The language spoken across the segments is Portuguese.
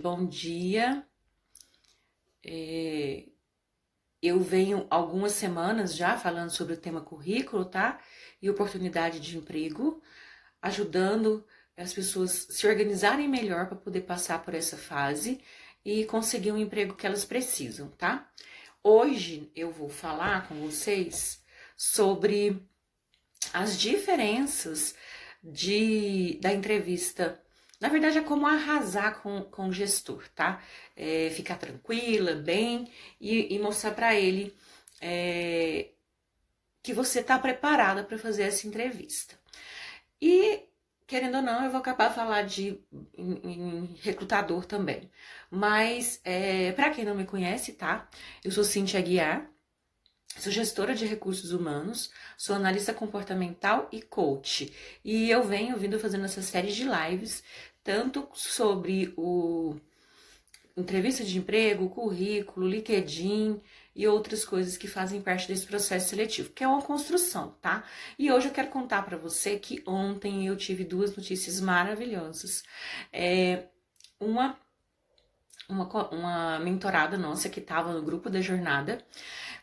Bom dia. Eu venho algumas semanas já falando sobre o tema currículo, tá? E oportunidade de emprego, ajudando as pessoas se organizarem melhor para poder passar por essa fase e conseguir um emprego que elas precisam, tá? Hoje eu vou falar com vocês sobre as diferenças da entrevista. Na verdade, é como arrasar com o gestor, tá? Ficar tranquila, bem, e mostrar para ele que você está preparada para fazer essa entrevista. E, querendo ou não, eu vou acabar falar em recrutador também. Mas, para quem não me conhece, tá? Eu sou Cíntia Aguiar. Sou gestora de recursos humanos, sou analista comportamental e coach. E eu venho vindo fazendo essa série de lives, tanto sobre o entrevista de emprego, currículo, LinkedIn e outras coisas que fazem parte desse processo seletivo, que é uma construção, tá? E hoje eu quero contar para você que ontem eu tive duas notícias maravilhosas. Uma uma mentorada nossa que estava no grupo da jornada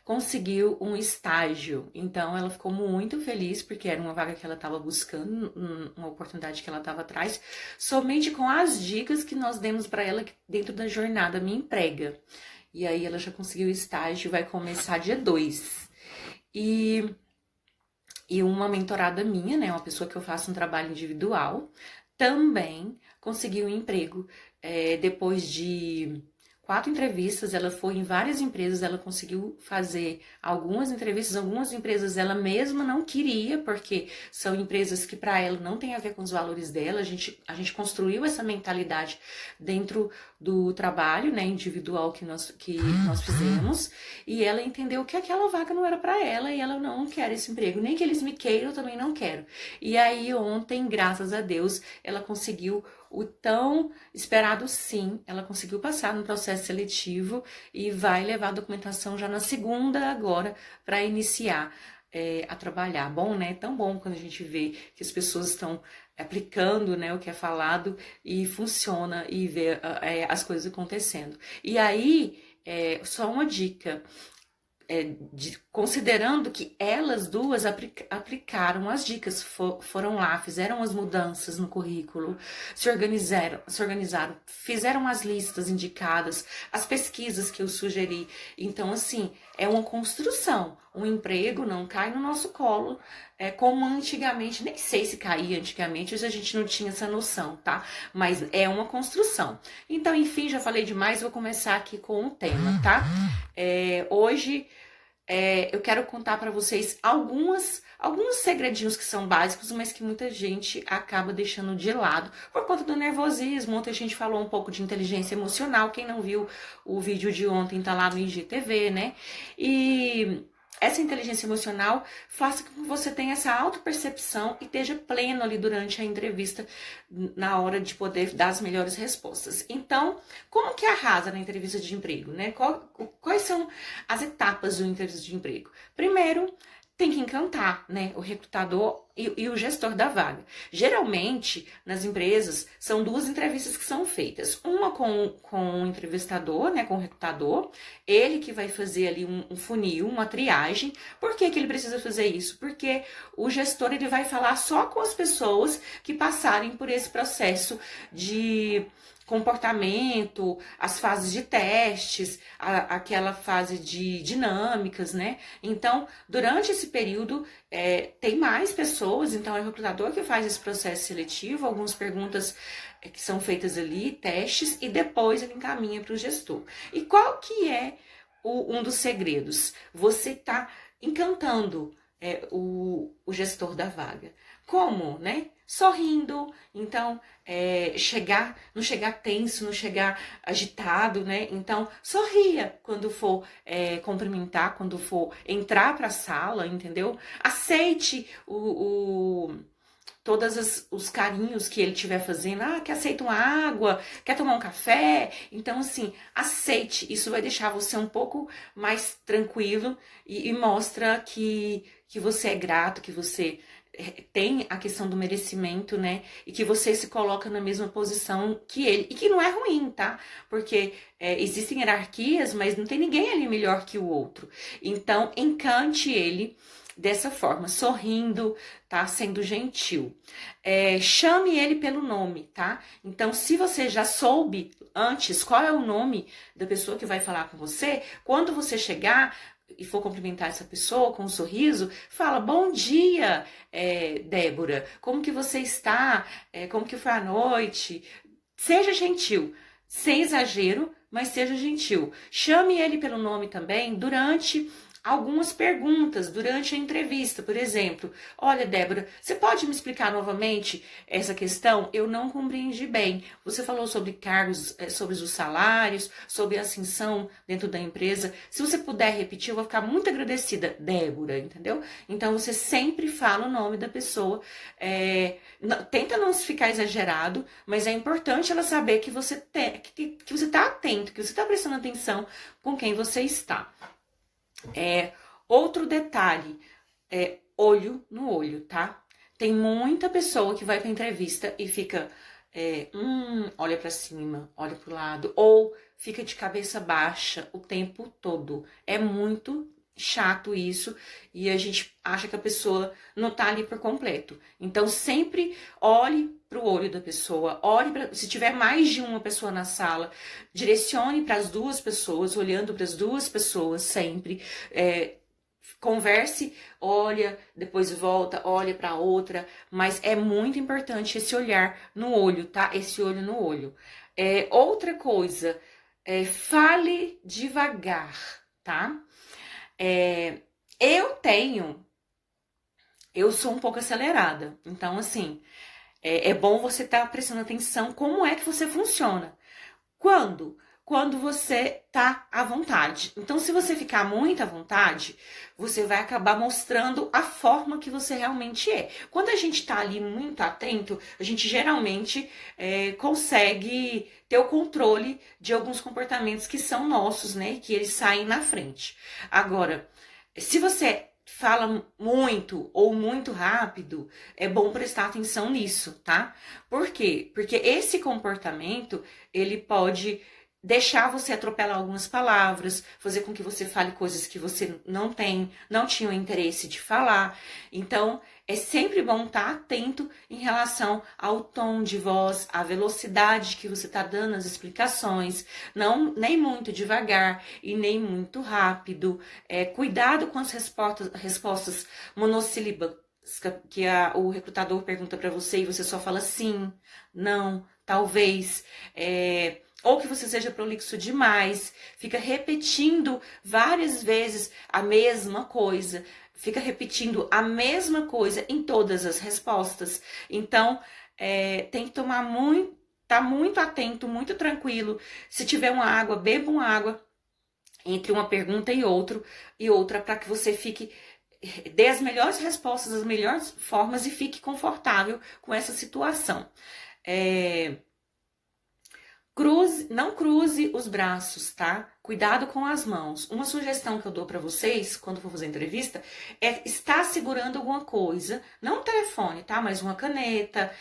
conseguiu um estágio. Então ela ficou muito feliz porque era uma vaga que ela estava buscando, uma oportunidade que ela estava atrás, somente com as dicas que nós demos para ela dentro da jornada Me Emprega. E aí ela já conseguiu o estágio, vai começar dia 2. E uma mentorada minha, né, uma pessoa que eu faço um trabalho individual, também conseguiu um emprego depois de 4 entrevistas. Ela foi em várias empresas, ela conseguiu fazer algumas entrevistas, algumas empresas ela mesma não queria, porque são empresas que para ela não tem a ver com os valores dela. A gente construiu essa mentalidade dentro do trabalho, né, individual que nós fizemos, e ela entendeu que aquela vaga não era para ela e ela não quer esse emprego, nem que eles me queiram, eu também não quero. E aí ontem, graças a Deus, ela conseguiu o tão esperado sim, ela conseguiu passar no processo seletivo e vai levar a documentação já na segunda agora para iniciar a trabalhar. Bom, né? Tão bom quando a gente vê que as pessoas estão aplicando, né, o que é falado e funciona e vê as coisas acontecendo. E aí, só uma dica, considerando que elas duas aplicaram as dicas, foram lá, fizeram as mudanças no currículo, se organizaram, fizeram as listas indicadas, as pesquisas que eu sugeri. Então, assim, é uma construção. Um emprego não cai no nosso colo, como antigamente, nem sei se caía antigamente, hoje a gente não tinha essa noção, tá? Mas é uma construção. Então, enfim, já falei demais, vou começar aqui com o tema, tá? Hoje eu quero contar para vocês alguns segredinhos que são básicos, mas que muita gente acaba deixando de lado por conta do nervosismo. Ontem a gente falou um pouco de inteligência emocional. Quem não viu o vídeo de ontem tá lá no IGTV, né? E essa inteligência emocional faça com que você tenha essa autopercepção e esteja pleno ali durante a entrevista, na hora de poder dar as melhores respostas. Então, como que arrasa na entrevista de emprego, né? Quais são as etapas do entrevista de emprego? Primeiro, tem que encantar, né, o recrutador e o gestor da vaga. Geralmente, nas empresas, são 2 entrevistas que são feitas. Uma com o entrevistador, né, com o recrutador, ele que vai fazer ali um funil, uma triagem. Por que que ele precisa fazer isso? Porque o gestor ele vai falar só com as pessoas que passarem por esse processo de comportamento, as fases de testes, aquela fase de dinâmicas, né? Então, durante esse período, tem mais pessoas, então é o recrutador que faz esse processo seletivo, algumas perguntas que são feitas ali, testes, e depois ele encaminha para o gestor. E qual que é um dos segredos? Você está encantando o gestor da vaga. Como, né? Sorrindo, então não chegar tenso, não chegar agitado, né? Então sorria quando for cumprimentar, quando for entrar para a sala, entendeu? Aceite todos os carinhos que ele estiver fazendo. Quer aceita uma água? Quer tomar um café? Então, assim, aceite. Isso vai deixar você um pouco mais tranquilo e mostra que você é grato, que você tem a questão do merecimento, né? E que você se coloca na mesma posição que ele. E que não é ruim, tá? Porque existem hierarquias, mas não tem ninguém ali melhor que o outro. Então, encante ele dessa forma, sorrindo, tá? Sendo gentil. Chame ele pelo nome, tá? Então, se você já soube antes qual é o nome da pessoa que vai falar com você, quando você chegar e for cumprimentar essa pessoa com um sorriso, fala: bom dia, Débora, como que você está? Como que foi a noite? Seja gentil, sem exagero, mas seja gentil. Chame ele pelo nome também durante algumas perguntas, durante a entrevista. Por exemplo: olha, Débora, você pode me explicar novamente essa questão? Eu não compreendi bem. Você falou sobre cargos, sobre os salários, sobre a ascensão dentro da empresa. Se você puder repetir, eu vou ficar muito agradecida, Débora, entendeu? Então, você sempre fala o nome da pessoa. Tenta não ficar exagerado, mas é importante ela saber que você está atento, que você está prestando atenção com quem você está. Outro detalhe, olho no olho, tá? Tem muita pessoa que vai pra entrevista e fica, olha pra cima, olha pro lado, ou fica de cabeça baixa o tempo todo. É muito chato isso, e a gente acha que a pessoa não tá ali por completo. Então, sempre olhe pro olho da pessoa, se tiver mais de uma pessoa na sala, direcione para as duas pessoas, olhando para as duas pessoas sempre. Converse, olha, depois volta, olha para outra, mas é muito importante esse olhar no olho, tá? Esse olho no olho. Outra coisa, fale devagar, tá? Eu sou um pouco acelerada, então assim, é bom você estar prestando atenção como é que você funciona. Quando você tá à vontade. Então, se você ficar muito à vontade, você vai acabar mostrando a forma que você realmente é. Quando a gente tá ali muito atento, a gente geralmente consegue ter o controle de alguns comportamentos que são nossos, né? Que eles saem na frente. Agora, se você fala muito ou muito rápido, é bom prestar atenção nisso, tá? Por quê? Porque esse comportamento, ele pode deixar você atropelar algumas palavras, fazer com que você fale coisas que você não tinha o interesse de falar. Então, é sempre bom estar atento em relação ao tom de voz, à velocidade que você está dando as explicações, não nem muito devagar e nem muito rápido. Cuidado com as respostas monossílabas que o recrutador pergunta para você e você só fala sim, não, talvez. Ou que você seja prolixo demais, fica repetindo várias vezes a mesma coisa, fica repetindo a mesma coisa em todas as respostas. Então, tem que tá muito atento, muito tranquilo. Se tiver uma água, beba uma água entre uma pergunta e outra, para que você dê as melhores respostas, as melhores formas e fique confortável com essa situação. Não cruze os braços, tá? Cuidado com as mãos. Uma sugestão que eu dou para vocês, quando for fazer entrevista, é estar segurando alguma coisa, não um telefone, tá? Mas uma caneta,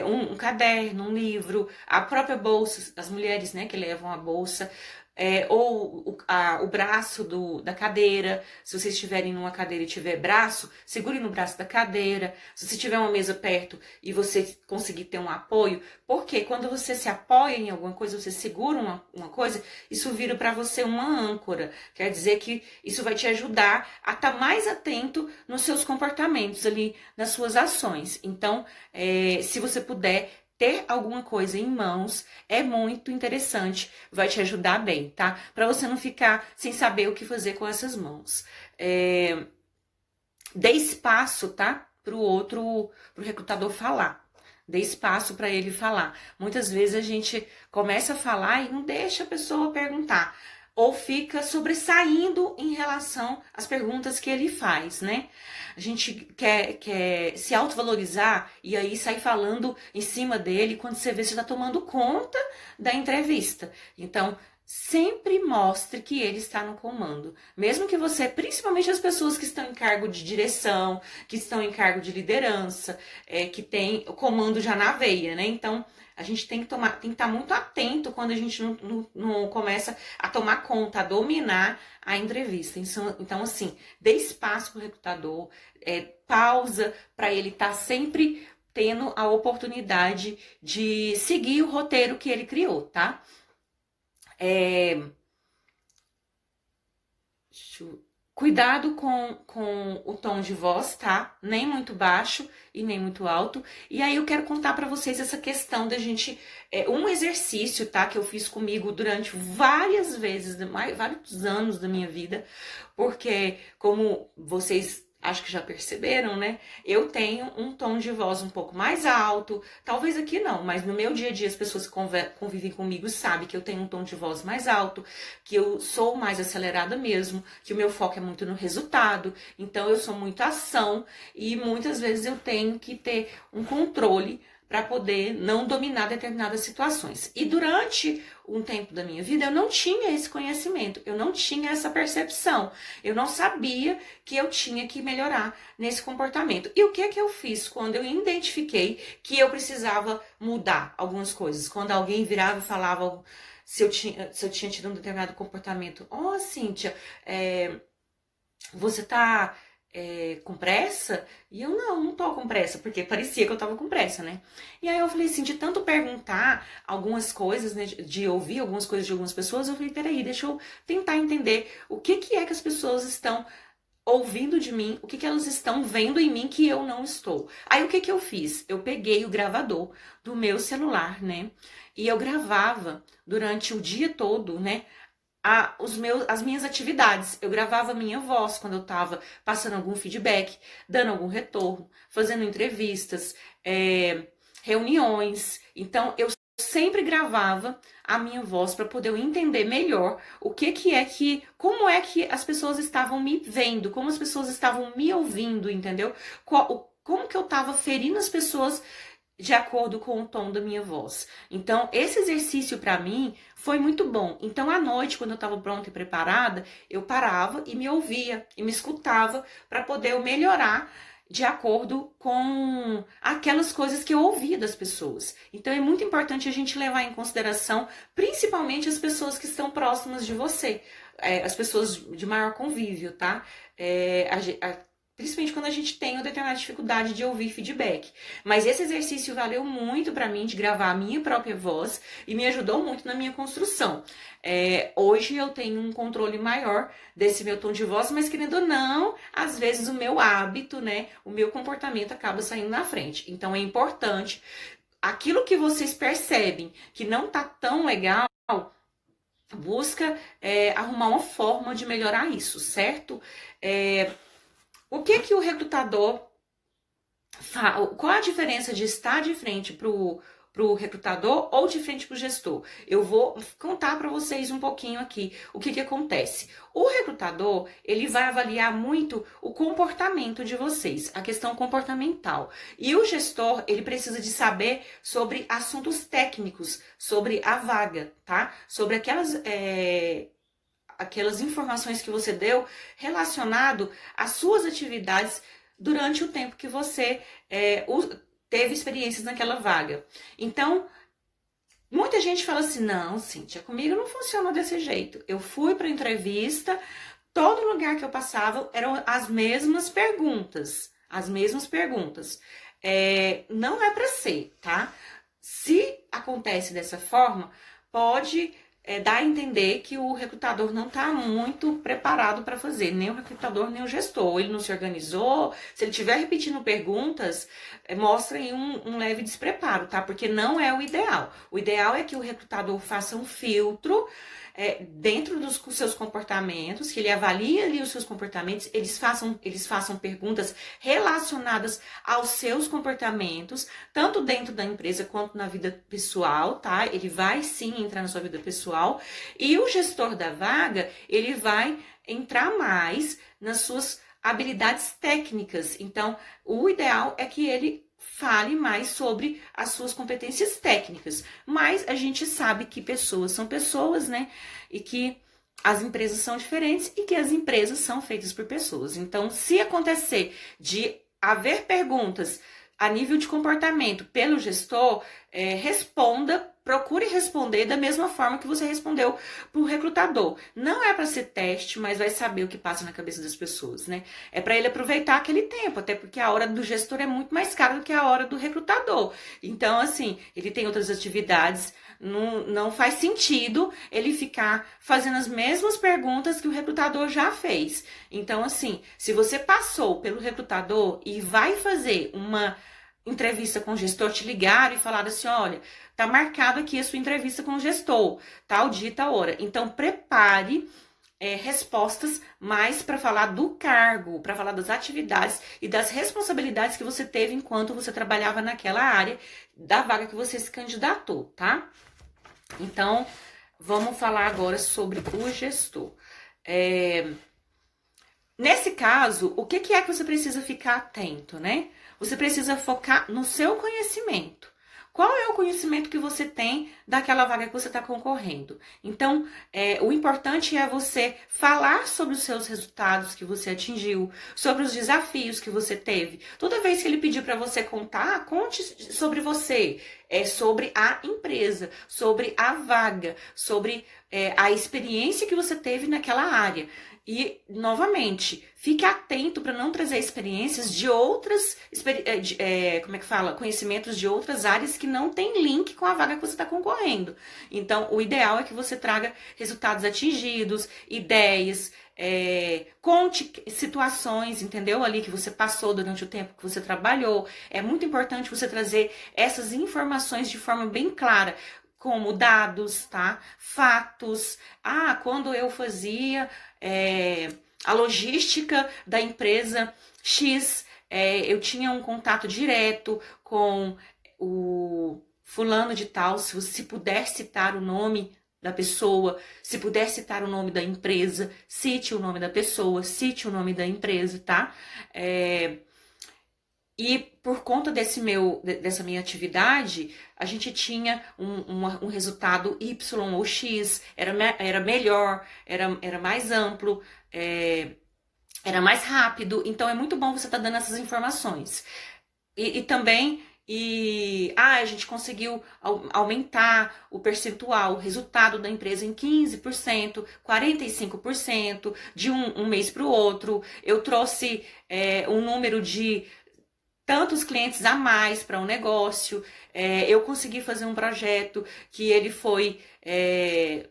um caderno, um livro, a própria bolsa, as mulheres, né, que levam a bolsa, ou o braço da cadeira. Se vocês estiverem numa cadeira e tiver braço, segure no braço da cadeira. Se você tiver uma mesa perto e você conseguir ter um apoio, porque quando você se apoia em alguma coisa, você segura uma coisa, isso vira para você uma âncora. Quer dizer que isso vai te ajudar a estar mais atento nos seus comportamentos ali, nas suas ações. Então, se você puder ter alguma coisa em mãos, é muito interessante, vai te ajudar bem, tá? Para você não ficar sem saber o que fazer com essas mãos. Dê espaço, tá? Pro recrutador falar. Dê espaço para ele falar. Muitas vezes a gente começa a falar e não deixa a pessoa perguntar. Ou fica sobressaindo em relação às perguntas que ele faz, né? A gente quer se autovalorizar e aí sai falando em cima dele quando você vê que você está tomando conta da entrevista. Então, sempre mostre que ele está no comando. Mesmo que você, principalmente as pessoas que estão em cargo de direção, que estão em cargo de liderança, que tem o comando já na veia, né? Então, a gente tem que estar muito atento quando a gente não começa a tomar conta, a dominar a entrevista. Então assim, dê espaço para o recrutador, pausa para ele estar sempre tendo a oportunidade de seguir o roteiro que ele criou, tá? Cuidado com o tom de voz, tá? Nem muito baixo e nem muito alto. E aí eu quero contar para vocês essa questão da gente... um exercício, tá? Que eu fiz comigo durante várias vezes, vários anos da minha vida. Porque, como vocês acho que já perceberam, né? Eu tenho um tom de voz um pouco mais alto. Talvez aqui não, mas no meu dia a dia as pessoas que convivem comigo sabem que eu tenho um tom de voz mais alto, que eu sou mais acelerada mesmo, que o meu foco é muito no resultado. Então eu sou muito ação e muitas vezes eu tenho que ter um controle para poder não dominar determinadas situações. E durante um tempo da minha vida eu não tinha esse conhecimento, eu não tinha essa percepção, eu não sabia que eu tinha que melhorar nesse comportamento. E o que é que eu fiz quando eu identifiquei que eu precisava mudar algumas coisas? Quando alguém virava e falava se eu tinha tido um determinado comportamento, Cíntia, você tá com pressa? E eu, não tô com pressa, porque parecia que eu tava com pressa, né? E aí eu falei assim, de tanto perguntar algumas coisas, né, de ouvir algumas coisas de algumas pessoas, eu falei, peraí, deixa eu tentar entender o que é que as pessoas estão ouvindo de mim, o que elas estão vendo em mim que eu não estou. Aí o que eu fiz? Eu peguei o gravador do meu celular, né? E eu gravava durante o dia todo, né? As minhas atividades. Eu gravava a minha voz quando eu estava passando algum feedback, dando algum retorno, fazendo entrevistas, reuniões. Então, eu sempre gravava a minha voz para poder eu entender melhor como é que as pessoas estavam me vendo, como as pessoas estavam me ouvindo, entendeu? Como que eu estava ferindo as pessoas de acordo com o tom da minha voz. Então, esse exercício para mim foi muito bom. Então, à noite, quando eu estava pronta e preparada, eu parava e me ouvia e me escutava para poder eu melhorar de acordo com aquelas coisas que eu ouvia das pessoas. Então, é muito importante a gente levar em consideração, principalmente as pessoas que estão próximas de você, as pessoas de maior convívio, tá? Principalmente quando a gente tem uma determinada dificuldade de ouvir feedback. Mas esse exercício valeu muito para mim, de gravar a minha própria voz, e me ajudou muito na minha construção. Hoje eu tenho um controle maior desse meu tom de voz, mas querendo ou não, às vezes o meu hábito, né, o meu comportamento acaba saindo na frente. Então é importante, aquilo que vocês percebem que não tá tão legal, busca arrumar uma forma de melhorar isso, certo? O que o recrutador faz? Qual a diferença de estar de frente para o recrutador ou de frente para o gestor? Eu vou contar para vocês um pouquinho aqui o que acontece. O recrutador, ele vai avaliar muito o comportamento de vocês, a questão comportamental. E o gestor, ele precisa de saber sobre assuntos técnicos, sobre a vaga, tá? Sobre aquelas informações que você deu relacionado às suas atividades durante o tempo que você teve experiências naquela vaga. Então, muita gente fala assim, não, Cíntia, comigo não funciona desse jeito. Eu fui para entrevista, todo lugar que eu passava eram as mesmas perguntas. Não é para ser, tá? Se acontece dessa forma, pode dá a entender que o recrutador não está muito preparado para fazer, nem o recrutador, nem o gestor. Ele não se organizou. Se ele estiver repetindo perguntas, mostra aí um leve despreparo, tá? Porque não é o ideal. O ideal é que o recrutador faça um filtro dentro dos seus comportamentos, que ele avalie ali os seus comportamentos, eles façam perguntas relacionadas aos seus comportamentos, tanto dentro da empresa quanto na vida pessoal, tá? Ele vai sim entrar na sua vida pessoal, e o gestor da vaga, ele vai entrar mais nas suas habilidades técnicas. Então, o ideal é que ele fale mais sobre as suas competências técnicas. Mas a gente sabe que pessoas são pessoas, né? E que as empresas são diferentes e que as empresas são feitas por pessoas. Então, se acontecer de haver perguntas a nível de comportamento pelo gestor, responda, procure responder da mesma forma que você respondeu para o recrutador. Não é para ser teste, mas vai saber o que passa na cabeça das pessoas, né? É para ele aproveitar aquele tempo, até porque a hora do gestor é muito mais cara do que a hora do recrutador. Então, assim, ele tem outras atividades. Não faz sentido ele ficar fazendo as mesmas perguntas que o recrutador já fez. Então, assim, se você passou pelo recrutador e vai fazer uma entrevista com o gestor, te ligaram e falaram assim, olha, tá marcado aqui a sua entrevista com o gestor, tal dia, tal hora. Então, prepare respostas mais para falar do cargo, para falar das atividades e das responsabilidades que você teve enquanto você trabalhava naquela área da vaga que você se candidatou, tá? Então, vamos falar agora sobre o gestor. Nesse caso, o que é que você precisa ficar atento, né? Você precisa focar no seu conhecimento. Qual é o conhecimento que você tem daquela vaga que você está concorrendo? Então, o importante é você falar sobre os seus resultados que você atingiu, sobre os desafios que você teve. Toda vez que ele pedir para você contar, conte sobre você, sobre a empresa, sobre a vaga, sobre a experiência que você teve naquela área. E, novamente, fique atento para não trazer experiências de outras, conhecimentos de outras áreas que não tem link com a vaga que você está concorrendo. Então, o ideal é que você traga resultados atingidos, ideias, conte situações, entendeu? Ali que você passou durante o tempo que você trabalhou. É muito importante você trazer essas informações de forma bem clara, como dados, tá? Fatos. Quando eu fazia a logística da empresa X, eu tinha um contato direto com o fulano de tal, se puder citar o nome da pessoa, se puder citar o nome da empresa, cite o nome da pessoa, cite o nome da empresa, tá? E por conta dessa minha atividade, a gente tinha um resultado Y ou X, era melhor, era mais amplo, era mais rápido. Então é muito bom você estar dando essas informações. E também, a gente conseguiu aumentar o percentual, o resultado da empresa em 15%, 45%, de um mês para o outro. Eu trouxe um número de tantos clientes a mais para um negócio. Eu consegui fazer um projeto que ele foi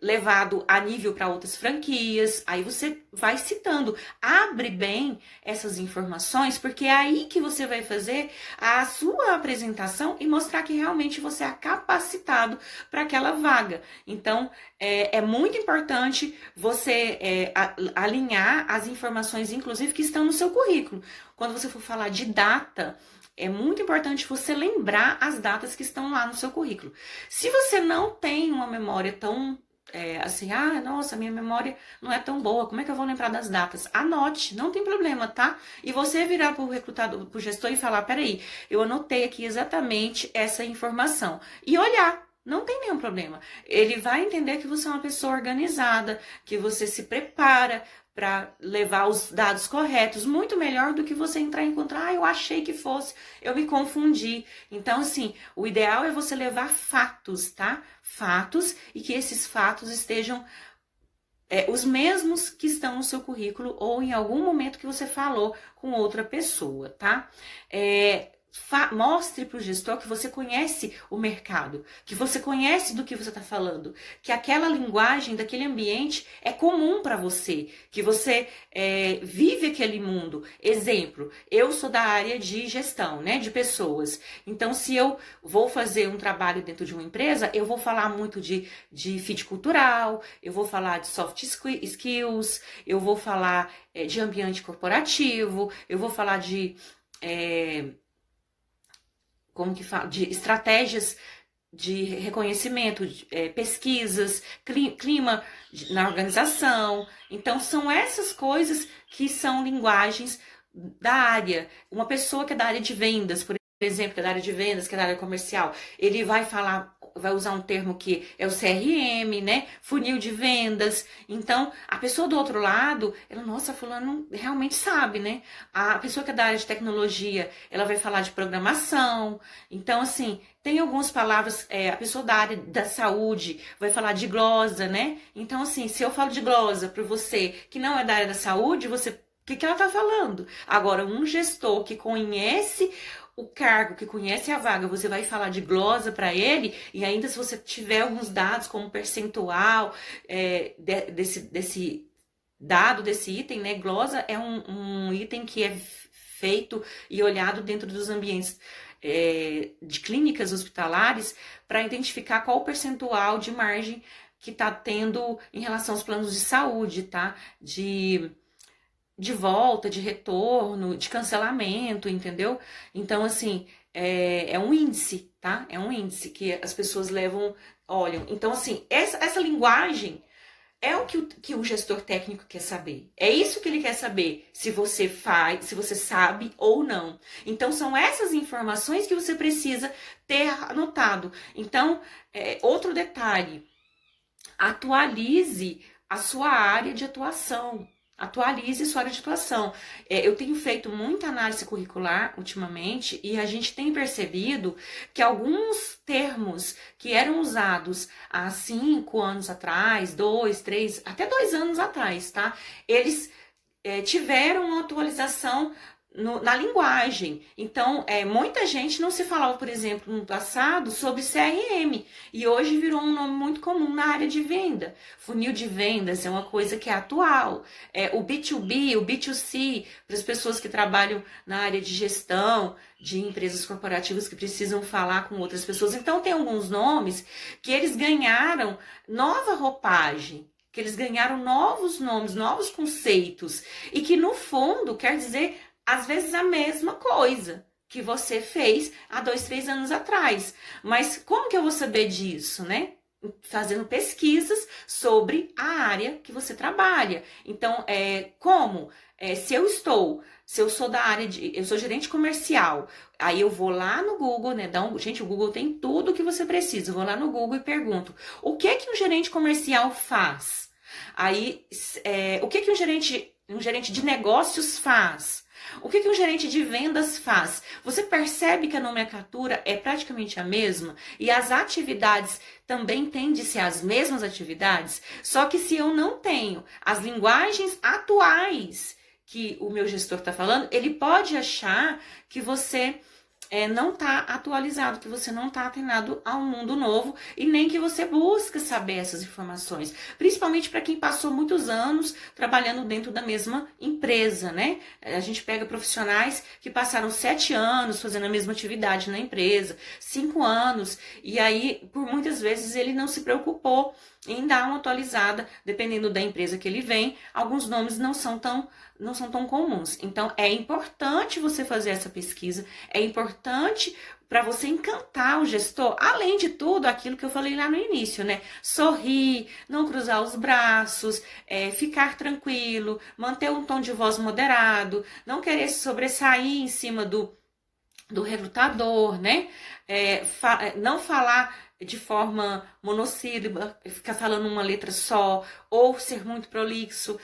levado a nível para outras franquias. Aí você vai citando, abre bem essas informações, porque é aí que você vai fazer a sua apresentação e mostrar que realmente você é capacitado para aquela vaga. Então, é muito importante você alinhar as informações, inclusive, que estão no seu currículo. Quando você for falar de data, é muito importante você lembrar as datas que estão lá no seu currículo. Se você não tem uma memória tão nossa, minha memória não é tão boa, como é que eu vou lembrar das datas? Anote, não tem problema, tá? E você virar pro recrutador, pro gestor e falar, peraí, eu anotei aqui exatamente essa informação. E olhar. Não tem nenhum problema. Ele vai entender que você é uma pessoa organizada, que você se prepara para levar os dados corretos, muito melhor do que você entrar e encontrar, eu achei que fosse, eu me confundi. Então, assim, o ideal é você levar fatos, tá? Fatos, e que esses fatos estejam os mesmos que estão no seu currículo ou em algum momento que você falou com outra pessoa, tá? Mostre para o gestor que você conhece o mercado, que você conhece do que você está falando, que aquela linguagem daquele ambiente é comum para você, que você vive aquele mundo. Exemplo, eu sou da área de gestão, né, de pessoas. Então, se eu vou fazer um trabalho dentro de uma empresa, eu vou falar muito de fit cultural, eu vou falar de soft skills, eu vou falar de ambiente corporativo, eu vou falar de de estratégias de reconhecimento, pesquisas, clima na organização. Então, são essas coisas que são linguagens da área. Uma pessoa que é da área de vendas, por por exemplo, que é da área de vendas, que é da área comercial, ele vai falar, vai usar um termo que é o CRM, né? Funil de vendas. Então, a pessoa do outro lado, ela, nossa, fulano realmente sabe, né? A pessoa que é da área de tecnologia, ela vai falar de programação. Então, assim, tem algumas palavras, a pessoa da área da saúde vai falar de glosa, né? Então, assim, se eu falo de glosa para você que não é da área da saúde, você, o que que ela tá falando? Agora, um gestor que conhece o cargo, que conhece a vaga, você vai falar de glosa para ele, e ainda se você tiver alguns dados como percentual desse dado, desse item, né? Glosa é um item que é feito e olhado dentro dos ambientes de clínicas hospitalares para identificar qual o percentual de margem que está tendo em relação aos planos de saúde, tá? De volta, de retorno, de cancelamento, entendeu? Então, assim, é um índice, tá? É um índice que as pessoas levam, olham. Então, assim, essa linguagem é o que o gestor técnico quer saber. É isso que ele quer saber, se você faz, se você sabe ou não. Então, são essas informações que você precisa ter anotado. Então, outro detalhe, atualize a sua área de atuação. Atualize sua área de atuação. Eu tenho feito muita análise curricular ultimamente e a gente tem percebido que alguns termos que eram usados há 5 anos atrás, 2, 3, até 2 anos atrás, tá? Eles tiveram uma atualização na linguagem. Então, muita gente não se falava, por exemplo, no passado sobre CRM, e hoje virou um nome muito comum na área de venda. Funil de vendas é uma coisa que é atual. O B2B, o B2C, para as pessoas que trabalham na área de gestão, de empresas corporativas que precisam falar com outras pessoas. Então, tem alguns nomes que eles ganharam nova roupagem, que eles ganharam novos nomes, novos conceitos, e que no fundo quer dizer às vezes a mesma coisa que você fez há 2, 3 anos atrás. Mas como que eu vou saber disso, né? Fazendo pesquisas sobre a área que você trabalha. Então, como? Se eu sou da área eu sou gerente comercial, aí eu vou lá no Google, né? Gente, o Google tem tudo o que você precisa. Eu vou lá no Google e pergunto: o que que um gerente comercial faz? Aí, o que que um gerente de negócios faz? O que um gerente de vendas faz? Você percebe que a nomenclatura é praticamente a mesma e as atividades também tendem a ser as mesmas atividades, só que se eu não tenho as linguagens atuais que o meu gestor está falando, ele pode achar que você não está atualizado, que você não está atenado a um mundo novo e nem que você busca saber essas informações, principalmente para quem passou muitos anos trabalhando dentro da mesma empresa, né? A gente pega profissionais que passaram 7 anos fazendo a mesma atividade na empresa, 5 anos, e aí por muitas vezes ele não se preocupou em dar uma atualizada, dependendo da empresa que ele vem, alguns nomes não são tão comuns. Então, é importante você fazer essa pesquisa, é importante para você encantar o gestor, além de tudo, aquilo que eu falei lá no início, né? Sorrir, não cruzar os braços, ficar tranquilo, manter um tom de voz moderado, não querer se sobressair em cima do recrutador, né? Não falar de forma monossílaba, ficar falando uma letra só, ou ser muito prolixo,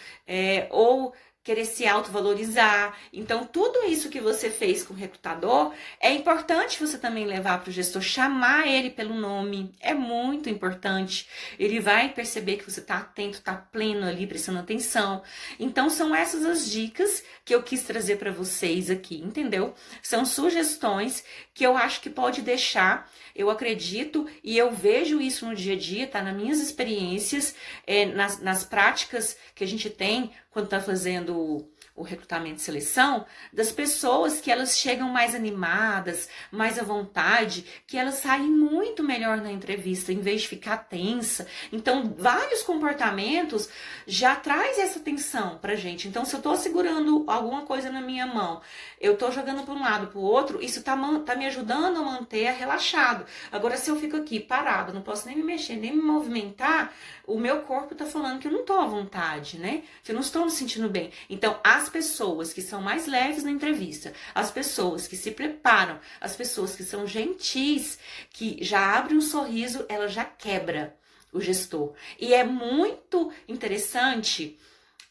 ou querer se autovalorizar. Então, tudo isso que você fez com o recrutador, é importante você também levar para o gestor, chamar ele pelo nome, é muito importante. Ele vai perceber que você está atento, está pleno ali, prestando atenção. Então, são essas as dicas que eu quis trazer para vocês aqui, entendeu? São sugestões que eu acho que pode deixar, eu acredito e eu vejo isso no dia a dia, tá? Nas minhas experiências, nas práticas que a gente tem quando está fazendo o recrutamento e seleção, das pessoas que elas chegam mais animadas, mais à vontade, que elas saem muito melhor na entrevista, em vez de ficar tensa. Então, vários comportamentos já traz essa tensão pra gente. Então, se eu tô segurando alguma coisa na minha mão, eu tô jogando para um lado, para o outro, isso tá me ajudando a manter relaxado. Agora, se eu fico aqui parado, não posso nem me mexer, nem me movimentar, o meu corpo tá falando que eu não tô à vontade, né? Que eu não estou me sentindo bem. Então, a as pessoas que são mais leves na entrevista, as pessoas que se preparam, as pessoas que são gentis, que já abrem um sorriso, ela já quebra o gestor. E é muito interessante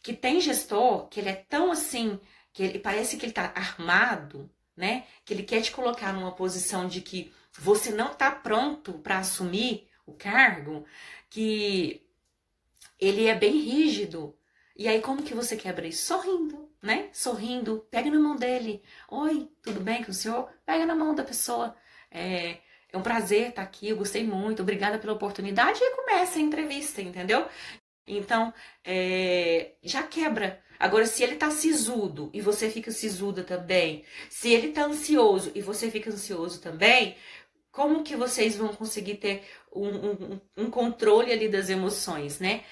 que tem gestor que ele é tão assim, que ele parece que ele tá armado, né? Que ele quer te colocar numa posição de que você não tá pronto para assumir o cargo, que ele é bem rígido. E aí como que você quebra isso? Sorrindo, né? Sorrindo, pega na mão dele. Oi, tudo bem com o senhor? Pega na mão da pessoa. É um prazer estar aqui, eu gostei muito, obrigada pela oportunidade. E aí começa a entrevista, entendeu? Então, já quebra. Agora, se ele tá sisudo e você fica sisuda também, se ele tá ansioso e você fica ansioso também, como que vocês vão conseguir ter um controle ali das emoções, né?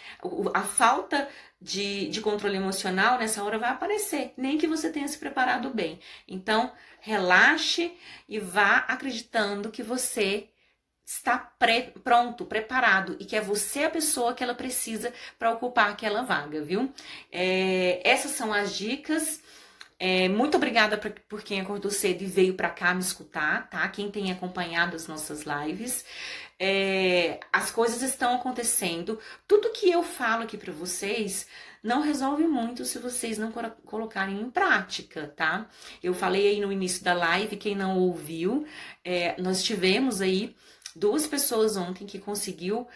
A falta de controle emocional nessa hora vai aparecer, nem que você tenha se preparado bem. Então, relaxe e vá acreditando que você está pronto, preparado, e que é você a pessoa que ela precisa para ocupar aquela vaga, viu? Essas são as dicas. Muito obrigada por quem acordou cedo e veio para cá me escutar, tá? Quem tem acompanhado as nossas lives. As coisas estão acontecendo. Tudo que eu falo aqui para vocês não resolve muito se vocês não colocarem em prática, tá? Eu falei aí no início da live, quem não ouviu, nós tivemos aí 2 pessoas ontem que conseguiu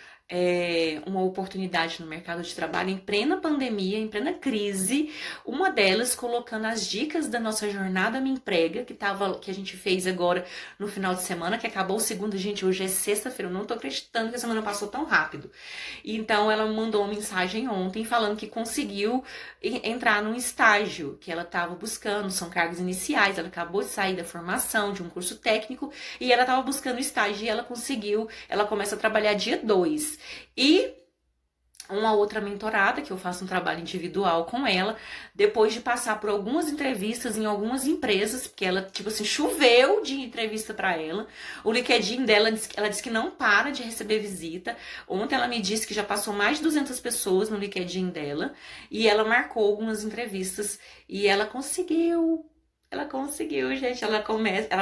uma oportunidade no mercado de trabalho em plena pandemia, em plena crise. Uma delas colocando as dicas da nossa jornada Me Emprega, que a gente fez agora no final de semana, que acabou o segundo, gente, hoje é sexta-feira, eu não tô acreditando que a semana passou tão rápido. Então ela me mandou uma mensagem ontem falando que conseguiu entrar num estágio que ela estava buscando, são cargos iniciais, ela acabou de sair da formação de um curso técnico e ela estava buscando estágio e ela conseguiu, ela começa a trabalhar dia 2. E uma outra mentorada, que eu faço um trabalho individual com ela, depois de passar por algumas entrevistas em algumas empresas, porque ela, tipo assim, choveu de entrevista para ela. O LinkedIn dela, ela disse que não para de receber visita. Ontem ela me disse que já passou mais de 200 pessoas no LinkedIn dela, e ela marcou algumas entrevistas, e ela conseguiu. Ela conseguiu, gente. Ela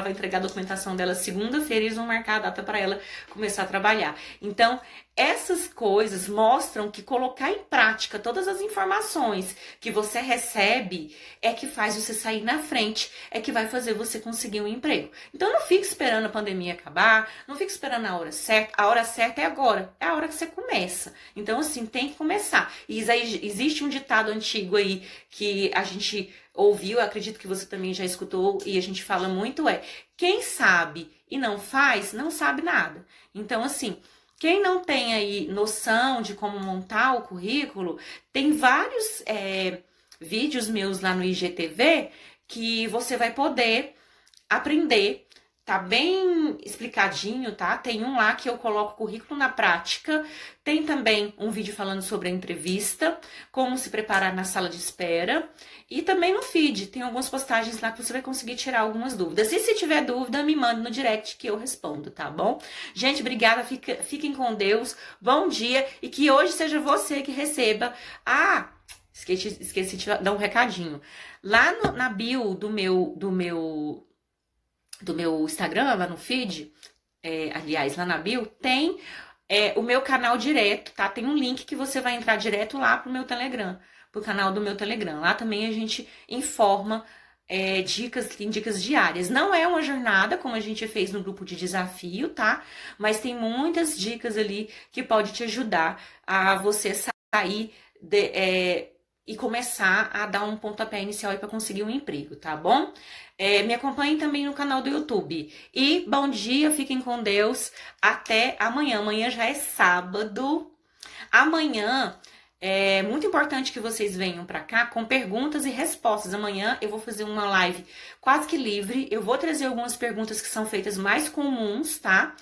vai entregar a documentação dela segunda-feira e eles vão marcar a data para ela começar a trabalhar. Então, essas coisas mostram que colocar em prática todas as informações que você recebe é que faz você sair na frente, é que vai fazer você conseguir um emprego. Então, não fique esperando a pandemia acabar, não fique esperando a hora certa. A hora certa é agora, é a hora que você começa. Então, assim, tem que começar. E existe um ditado antigo aí que a gente ouviu, eu acredito que você também já escutou e a gente fala muito, quem sabe e não faz, não sabe nada. Então, assim, quem não tem aí noção de como montar o currículo, tem vários vídeos meus lá no IGTV que você vai poder aprender. Tá bem explicadinho, tá? Tem um lá que eu coloco o currículo na prática. Tem também um vídeo falando sobre a entrevista, como se preparar na sala de espera. E também no feed, tem algumas postagens lá que você vai conseguir tirar algumas dúvidas. E se tiver dúvida, me manda no direct que eu respondo, tá bom? Gente, obrigada, fiquem com Deus, bom dia e que hoje seja você que receba. Esqueci de dar um recadinho. Lá na bio do meu Instagram, lá no feed, aliás, lá na bio, tem o meu canal direto, tá? Tem um link que você vai entrar direto lá pro meu Telegram, pro canal do meu Telegram. Lá também a gente informa tem dicas diárias. Não é uma jornada como a gente fez no grupo de desafio, tá? Mas tem muitas dicas ali que pode te ajudar a você sair e começar a dar um pontapé inicial para conseguir um emprego, tá bom? Me acompanhem também no canal do YouTube. E bom dia, fiquem com Deus. Até amanhã. Amanhã já é sábado. Amanhã é muito importante que vocês venham para cá com perguntas e respostas. Amanhã eu vou fazer uma live quase que livre. Eu vou trazer algumas perguntas que são feitas mais comuns, tá?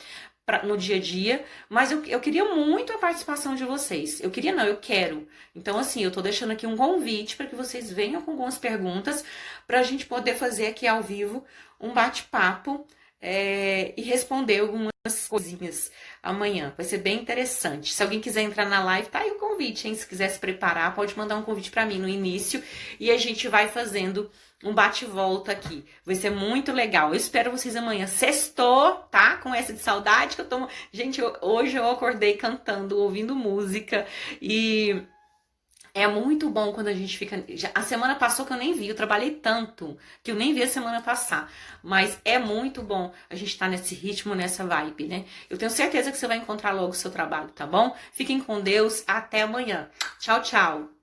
No dia a dia, mas eu queria muito a participação de vocês. Eu quero. Então, assim, eu tô deixando aqui um convite para que vocês venham com algumas perguntas para a gente poder fazer aqui ao vivo um bate-papo e responder algumas coisinhas amanhã. Vai ser bem interessante. Se alguém quiser entrar na live, tá aí o convite, hein? Se quiser se preparar, pode mandar um convite para mim no início e a gente vai fazendo um bate-volta aqui. Vai ser muito legal. Eu espero vocês amanhã. Sextou, tá? Com essa de saudade que eu tô... Gente, hoje eu acordei cantando, ouvindo música e... É muito bom quando a gente fica. A semana passou que eu nem vi, eu trabalhei tanto que eu nem vi a semana passar. Mas é muito bom a gente estar nesse ritmo, nessa vibe, né? Eu tenho certeza que você vai encontrar logo o seu trabalho, tá bom? Fiquem com Deus, até amanhã. Tchau, tchau.